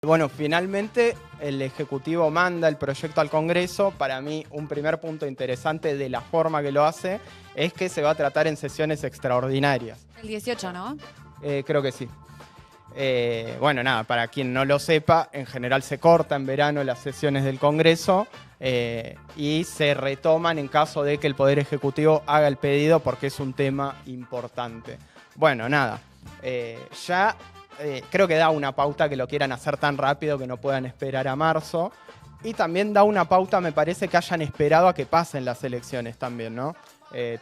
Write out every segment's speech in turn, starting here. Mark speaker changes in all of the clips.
Speaker 1: Bueno, finalmente el Ejecutivo manda el proyecto al Congreso. Para mí, un primer punto interesante de la forma que lo hace es que se va a tratar en sesiones extraordinarias.
Speaker 2: El 18, ¿no?
Speaker 1: Creo que sí. Bueno, nada, para quien no lo sepa, en general se corta en verano las sesiones del Congreso y se retoman en caso de que el Poder Ejecutivo haga el pedido porque es un tema importante. Bueno, nada, ya creo que da una pauta que lo quieran hacer tan rápido que no puedan esperar a marzo. Y también da una pauta, me parece, que hayan esperado a que pasen las elecciones también, ¿no?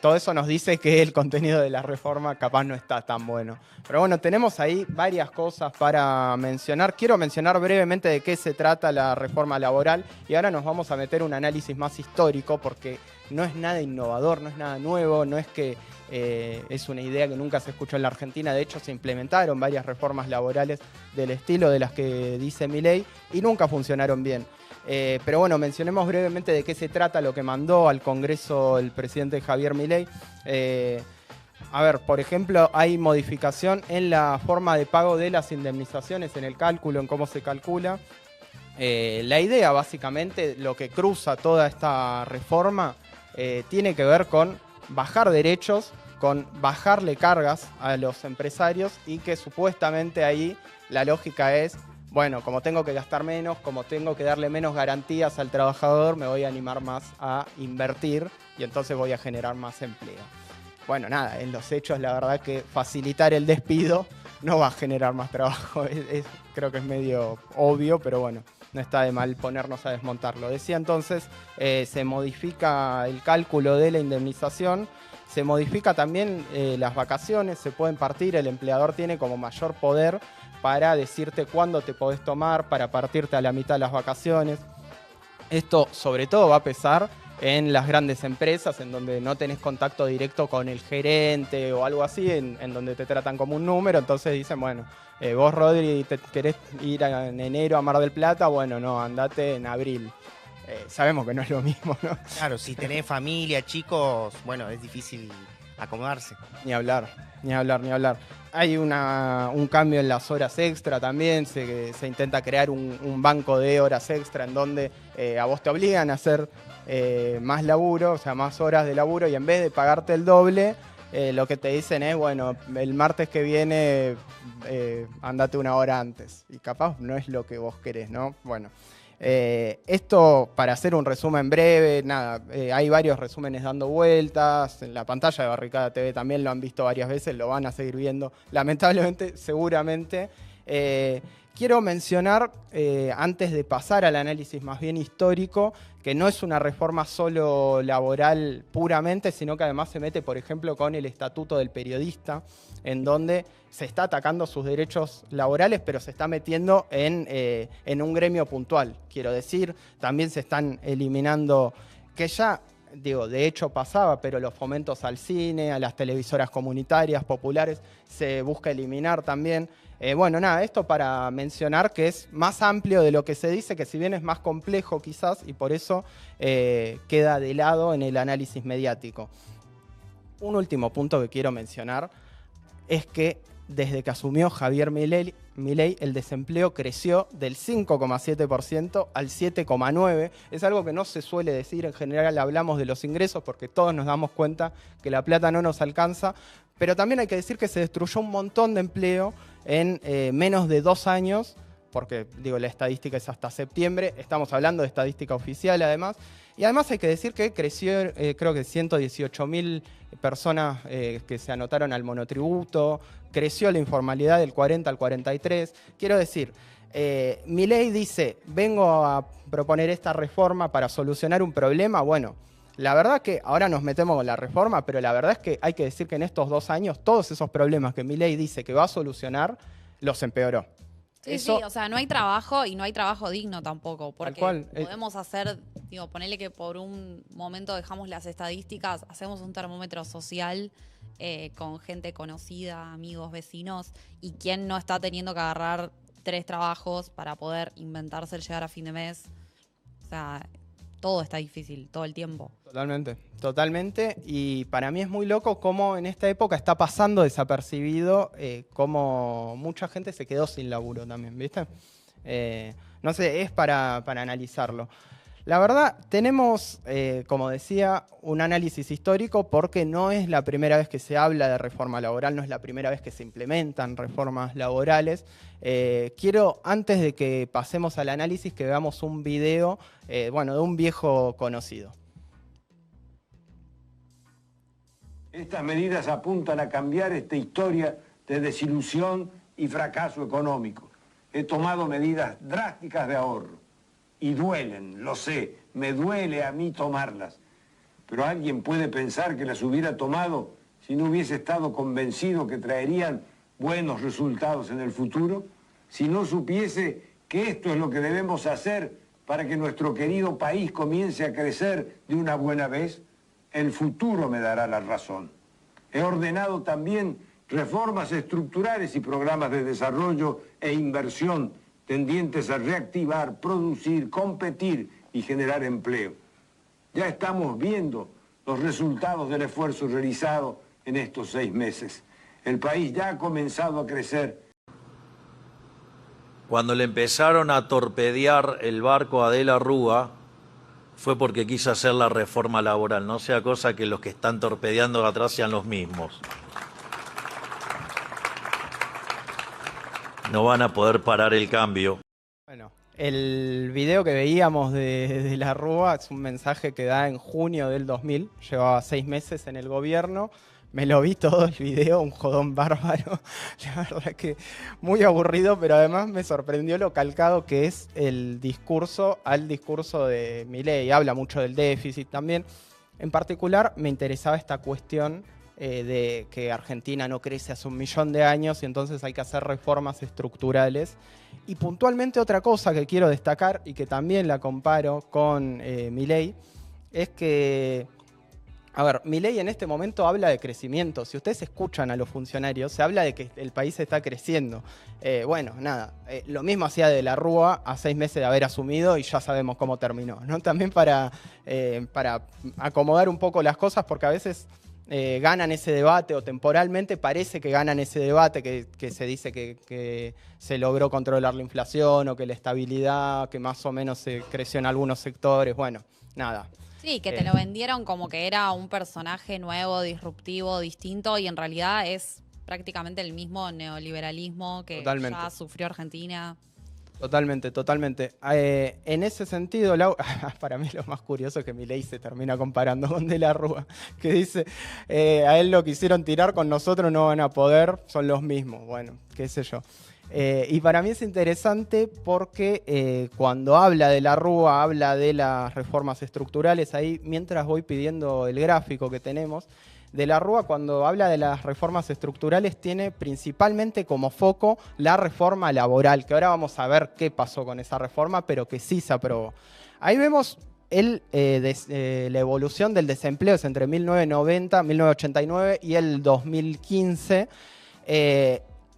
Speaker 1: Todo eso nos dice que el contenido de la reforma capaz no está tan bueno. Pero bueno, tenemos ahí varias cosas para mencionar. Quiero mencionar brevemente de qué se trata la reforma laboral y ahora nos vamos a meter un análisis más histórico porque no es nada innovador, no es nada nuevo, no es que es una idea que nunca se escuchó en la Argentina. De hecho, se implementaron varias reformas laborales del estilo de las que dice Milei y nunca funcionaron bien. Pero bueno, mencionemos brevemente de qué se trata lo que mandó al Congreso el presidente Javier Milei. A ver, por ejemplo, hay modificación en la forma de pago de las indemnizaciones, en el cálculo, en cómo se calcula. La idea, básicamente, lo que cruza toda esta reforma, tiene que ver con bajar derechos, con bajarle cargas a los empresarios y que supuestamente ahí la lógica es, bueno, como tengo que gastar menos, como tengo que darle menos garantías al trabajador, me voy a animar más a invertir y entonces voy a generar más empleo. Bueno, nada, en los hechos la verdad que facilitar el despido no va a generar más trabajo. Creo que es medio obvio, pero bueno, no está de mal ponernos a desmontarlo. Decía entonces, se modifica el cálculo de la indemnización, se modifica también las vacaciones, se pueden partir, el empleador tiene como mayor poder para decirte cuándo te podés tomar, para partirte a la mitad de las vacaciones. Esto sobre todo va a pesar en las grandes empresas, en donde no tenés contacto directo con el gerente o algo así, en donde te tratan como un número. Entonces dicen, bueno, vos, Rodri, te querés ir en enero a Mar del Plata, bueno, no, andate en abril. Sabemos que no es lo mismo, ¿no?
Speaker 3: Claro, si tenés familia, chicos, bueno, es difícil acomodarse.
Speaker 1: Ni hablar, ni hablar, ni hablar. Hay un cambio en las horas extra también, se intenta crear un banco de horas extra en donde a vos te obligan a hacer más laburo, o sea, más horas de laburo y en vez de pagarte el doble, lo que te dicen es, bueno, el martes que viene andate una hora antes. Y capaz no es lo que vos querés, ¿no? Bueno. Esto, para hacer un resumen breve, nada, hay varios resúmenes dando vueltas, en la pantalla de Barricada TV también lo han visto varias veces, lo van a seguir viendo, lamentablemente, seguramente. Quiero mencionar, antes de pasar al análisis más bien histórico, que no es una reforma solo laboral puramente, sino que además se mete, por ejemplo, con el Estatuto del Periodista, en donde se está atacando sus derechos laborales, pero se está metiendo en un gremio puntual. Quiero decir, también se están eliminando, que ya, digo, de hecho pasaba, pero los fomentos al cine, a las televisoras comunitarias, populares, se busca eliminar también. Bueno, nada, esto para mencionar que es más amplio de lo que se dice, que si bien es más complejo quizás, y por eso queda de lado en el análisis mediático. Un último punto que quiero mencionar es que desde que asumió Javier Milei, el desempleo creció del 5,7% al 7,9%. Es algo que no se suele decir, en general hablamos de los ingresos porque todos nos damos cuenta que la plata no nos alcanza, pero también hay que decir que se destruyó un montón de empleo en menos de 2 años, porque digo, la estadística es hasta septiembre, estamos hablando de estadística oficial además, y además hay que decir que creció, creo que 118.000 personas que se anotaron al monotributo, creció la informalidad del 40 al 43. Quiero decir, Milei dice, vengo a proponer esta reforma para solucionar un problema. Bueno, la verdad que ahora nos metemos con la reforma, pero la verdad es que hay que decir que en estos 2 años todos esos problemas que Milei dice que va a solucionar, los empeoró.
Speaker 2: Sí,
Speaker 1: Eso,
Speaker 2: sí, o sea, no hay trabajo y no hay trabajo digno tampoco, porque
Speaker 1: cual,
Speaker 2: podemos hacer, digo, ponerle que por un momento dejamos las estadísticas, hacemos un termómetro social con gente conocida, amigos, vecinos, y quién no está teniendo que agarrar 3 trabajos para poder inventarse el llegar a fin de mes. O sea, todo está difícil, todo el tiempo.
Speaker 1: Totalmente, totalmente. Y para mí es muy loco cómo en esta época está pasando desapercibido, cómo mucha gente se quedó sin laburo también, ¿viste? No sé, es para analizarlo. La verdad, tenemos, como decía, un análisis histórico porque no es la primera vez que se habla de reforma laboral, no es la primera vez que se implementan reformas laborales. Quiero, antes de que pasemos al análisis, que veamos un video, de un viejo conocido.
Speaker 4: Estas medidas apuntan a cambiar esta historia de desilusión y fracaso económico. He tomado medidas drásticas de ahorro. Y duelen, lo sé, me duele a mí tomarlas. Pero alguien puede pensar que las hubiera tomado si no hubiese estado convencido que traerían buenos resultados en el futuro, si no supiese que esto es lo que debemos hacer para que nuestro querido país comience a crecer de una buena vez. El futuro me dará la razón. He ordenado también reformas estructurales y programas de desarrollo e inversión tendientes a reactivar, producir, competir y generar empleo. Ya estamos viendo los resultados del esfuerzo realizado en estos 6 meses. El país ya ha comenzado a crecer.
Speaker 5: Cuando le empezaron a torpedear el barco a De la Rúa, fue porque quiso hacer la reforma laboral. No sea cosa que los que están torpedeando atrás sean los mismos. No van a poder parar el cambio.
Speaker 1: Bueno, el video que veíamos de la Rúa es un mensaje que da en junio del 2000. Llevaba 6 meses en el gobierno. Me lo vi todo el video, un jodón bárbaro. La verdad que muy aburrido, pero además me sorprendió lo calcado que es el discurso al discurso de Milei. Habla mucho del déficit también. En particular, me interesaba esta cuestión de que Argentina no crece hace 1 millón de años y entonces hay que hacer reformas estructurales. Y puntualmente otra cosa que quiero destacar y que también la comparo con Milei es que, a ver, Milei en este momento habla de crecimiento. Si ustedes escuchan a los funcionarios, se habla de que el país está creciendo. Lo mismo hacía De la Rúa a 6 meses de haber asumido y ya sabemos cómo terminó, ¿no? También para acomodar un poco las cosas, porque a veces ganan ese debate o temporalmente parece que ganan ese debate, que se dice que se logró controlar la inflación o que la estabilidad, que más o menos se creció en algunos sectores. Bueno, nada.
Speaker 2: Sí, que te lo vendieron como que era un personaje nuevo, disruptivo, distinto, y en realidad es prácticamente el mismo neoliberalismo que
Speaker 1: Totalmente.
Speaker 2: ya sufrió Argentina.
Speaker 1: Totalmente, totalmente. En ese sentido, para mí lo más curioso es que Milei se termina comparando con De la Rúa, que dice, a él lo quisieron tirar, con nosotros no van a poder, son los mismos. Bueno, qué sé yo. Y para mí es interesante porque cuando habla De la Rúa, habla de las reformas estructurales. Ahí, mientras voy pidiendo el gráfico que tenemos, De la Rúa, cuando habla de las reformas estructurales, tiene principalmente como foco la reforma laboral, que ahora vamos a ver qué pasó con esa reforma, pero que sí se aprobó. Ahí vemos la evolución del desempleo entre 1990, 1989 y el 2015.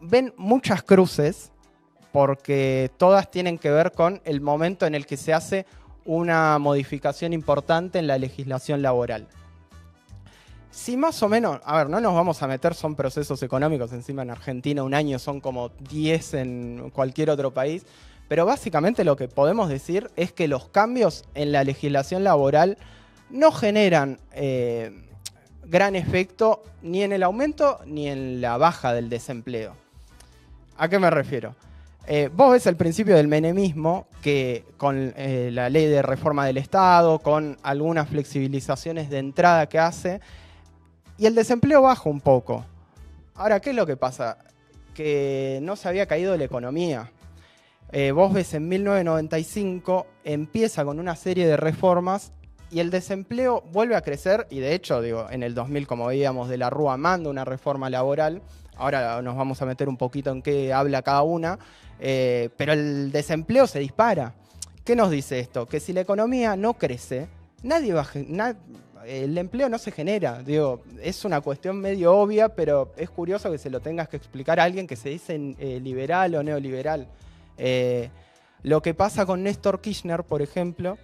Speaker 1: Ven muchas cruces, porque todas tienen que ver con el momento en el que se hace una modificación importante en la legislación laboral. Si más o menos, a ver, no nos vamos a meter, son procesos económicos, encima en Argentina un año son como 10 en cualquier otro país, pero básicamente lo que podemos decir es que los cambios en la legislación laboral no generan gran efecto ni en el aumento ni en la baja del desempleo. ¿A qué me refiero? Vos ves el principio del menemismo, que con la ley de reforma del Estado, con algunas flexibilizaciones de entrada que hace, y el desempleo baja un poco. Ahora, ¿qué es lo que pasa? Que no se había caído la economía. Vos ves en 1995, empieza con una serie de reformas y el desempleo vuelve a crecer. Y de hecho, en el 2000, como veíamos, De la Rúa manda una reforma laboral. Ahora nos vamos a meter un poquito en qué habla cada una. Pero el desempleo se dispara. ¿Qué nos dice esto? Que si la economía no crece, el empleo no se genera. Es una cuestión medio obvia, pero es curioso que se lo tengas que explicar a alguien que se dice liberal o neoliberal. Lo que pasa con Néstor Kirchner, por ejemplo,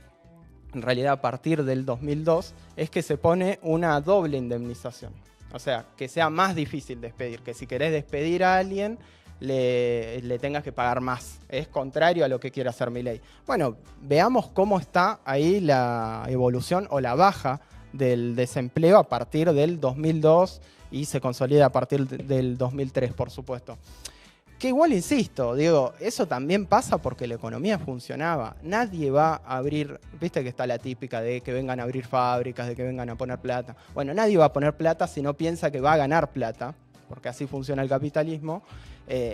Speaker 1: en realidad a partir del 2002, es que se pone una doble indemnización. O sea, que sea más difícil despedir, que si querés despedir a alguien, le tengas que pagar más. Es contrario a lo que quiere hacer Milei. Bueno, veamos cómo está ahí la evolución o la baja del desempleo a partir del 2002 y se consolida a partir del 2003, por supuesto. Que igual, insisto, digo, eso también pasa porque la economía funcionaba. Nadie va a abrir, viste que está la típica de que vengan a abrir fábricas, de que vengan a poner plata. Bueno, nadie va a poner plata si no piensa que va a ganar plata, porque así funciona el capitalismo.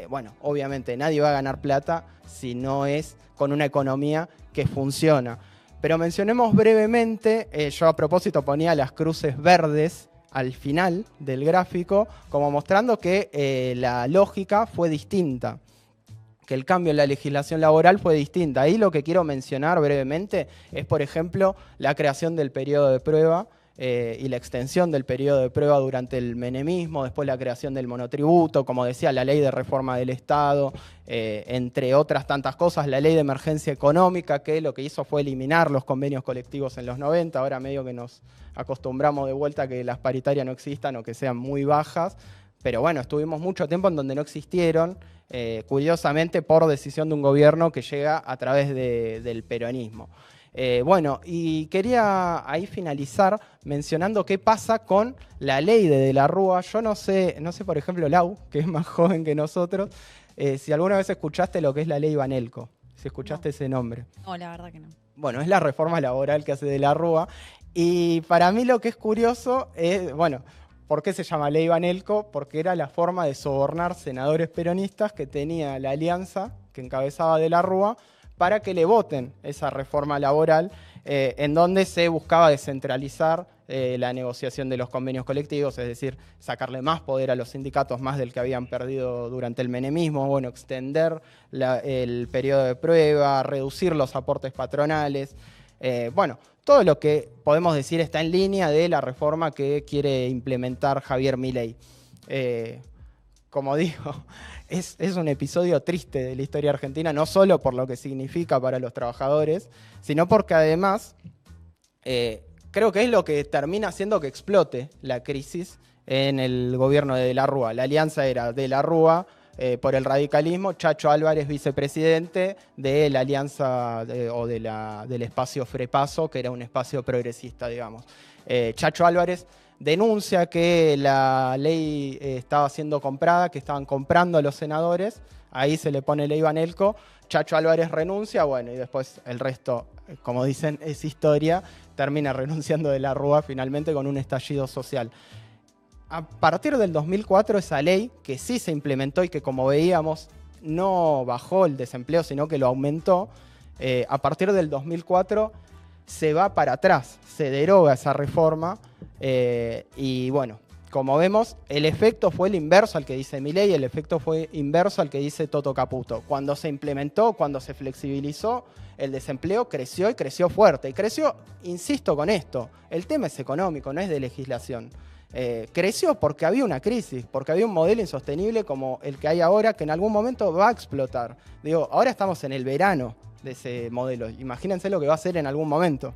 Speaker 1: Bueno, obviamente nadie va a ganar plata si no es con una economía que funciona. Pero mencionemos brevemente, yo a propósito ponía las cruces verdes al final del gráfico, como mostrando que la lógica fue distinta, que el cambio en la legislación laboral fue distinta. Ahí lo que quiero mencionar brevemente es, por ejemplo, la creación del periodo de prueba y la extensión del periodo de prueba durante el menemismo, después la creación del monotributo, como decía, la ley de reforma del Estado, entre otras tantas cosas, la ley de emergencia económica, que lo que hizo fue eliminar los convenios colectivos en los 90, ahora medio que nos acostumbramos de vuelta a que las paritarias no existan o que sean muy bajas, pero bueno, estuvimos mucho tiempo en donde no existieron, curiosamente por decisión de un gobierno que llega a través del peronismo. Bueno, y quería ahí finalizar mencionando qué pasa con la ley de la Rúa. Yo no sé, por ejemplo, Lau, que es más joven que nosotros, si alguna vez escuchaste lo que es la ley Banelco, si escuchaste ese nombre.
Speaker 2: No, la verdad que no.
Speaker 1: Bueno, es la reforma laboral que hace de la Rúa. Y para mí lo que es curioso es, bueno, ¿por qué se llama ley Banelco? Porque era la forma de sobornar senadores peronistas que tenía la alianza que encabezaba de la Rúa para que le voten esa reforma laboral en donde se buscaba descentralizar la negociación de los convenios colectivos, es decir, sacarle más poder a los sindicatos, más del que habían perdido durante el menemismo, bueno, extender el periodo de prueba, reducir los aportes patronales, bueno, todo lo que podemos decir está en línea de la reforma que quiere implementar Javier Milei. Como digo, es un episodio triste de la historia argentina, no solo por lo que significa para los trabajadores, sino porque además creo que es lo que termina haciendo que explote la crisis en el gobierno de la Rúa. La alianza era de la Rúa por el radicalismo, Chacho Álvarez vicepresidente de la alianza del espacio Frepaso, que era un espacio progresista, digamos. Chacho Álvarez denuncia que la ley estaba siendo comprada, que estaban comprando a los senadores, ahí se le pone ley Banelco, Chacho Álvarez renuncia, bueno, y después el resto, como dicen, es historia, termina renunciando de la Rúa finalmente con un estallido social. A partir del 2004 esa ley, que sí se implementó y que como veíamos no bajó el desempleo, sino que lo aumentó, a partir del 2004 se va para atrás, se deroga esa reforma y bueno, como vemos, el efecto fue el inverso al que dice Milei, el efecto fue inverso al que dice Toto Caputo. Cuando se implementó, cuando se flexibilizó, el desempleo creció y creció fuerte. Y creció, insisto con esto, el tema es económico, no es de legislación. Creció porque había una crisis, porque había un modelo insostenible como el que hay ahora, que en algún momento va a explotar. Digo, ahora estamos en el verano de ese modelo, imagínense lo que va a ser en algún momento.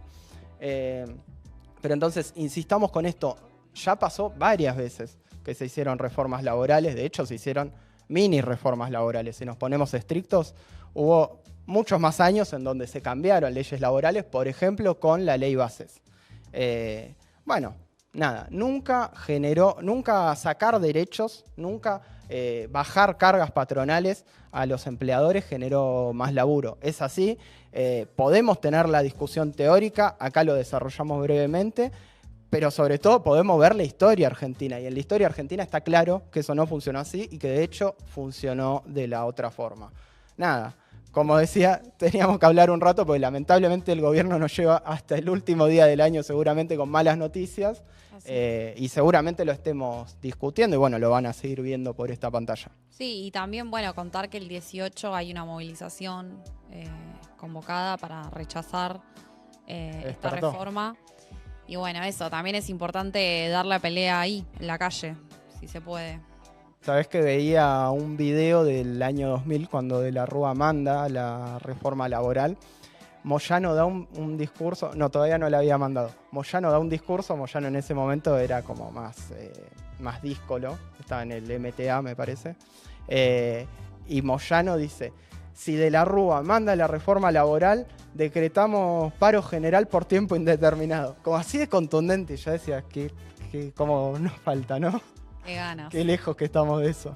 Speaker 1: Pero entonces, insistamos con esto, ya pasó varias veces que se hicieron reformas laborales, de hecho se hicieron mini reformas laborales, si nos ponemos estrictos, hubo muchos más años en donde se cambiaron leyes laborales, por ejemplo, con la ley Bases. Bueno, nada, nunca sacar derechos, nunca bajar cargas patronales a los empleadores generó más laburo. Es así, podemos tener la discusión teórica, acá lo desarrollamos brevemente, pero sobre todo podemos ver la historia argentina, y en la historia argentina está claro que eso no funcionó así y que de hecho funcionó de la otra forma. Nada, como decía, teníamos que hablar un rato porque lamentablemente el gobierno nos lleva hasta el último día del año seguramente con malas noticias y seguramente lo estemos discutiendo y bueno, lo van a seguir viendo por esta pantalla.
Speaker 2: Sí, y también, bueno, contar que el 18 hay una movilización convocada para rechazar esta reforma. Y bueno, eso, también es importante dar la pelea ahí, en la calle, si se puede.
Speaker 1: Sabés que veía un video del año 2000 cuando De la Rúa manda la reforma laboral. Moyano da un discurso, no, todavía no la había mandado. Moyano da un discurso, Moyano en ese momento era como más díscolo, estaba en el MTA me parece. Y Moyano dice, si De la Rúa manda la reforma laboral, decretamos paro general por tiempo indeterminado. Como así de contundente, yo decía, que como nos falta, ¿no?
Speaker 2: Qué ganas.
Speaker 1: Qué lejos que estamos de eso.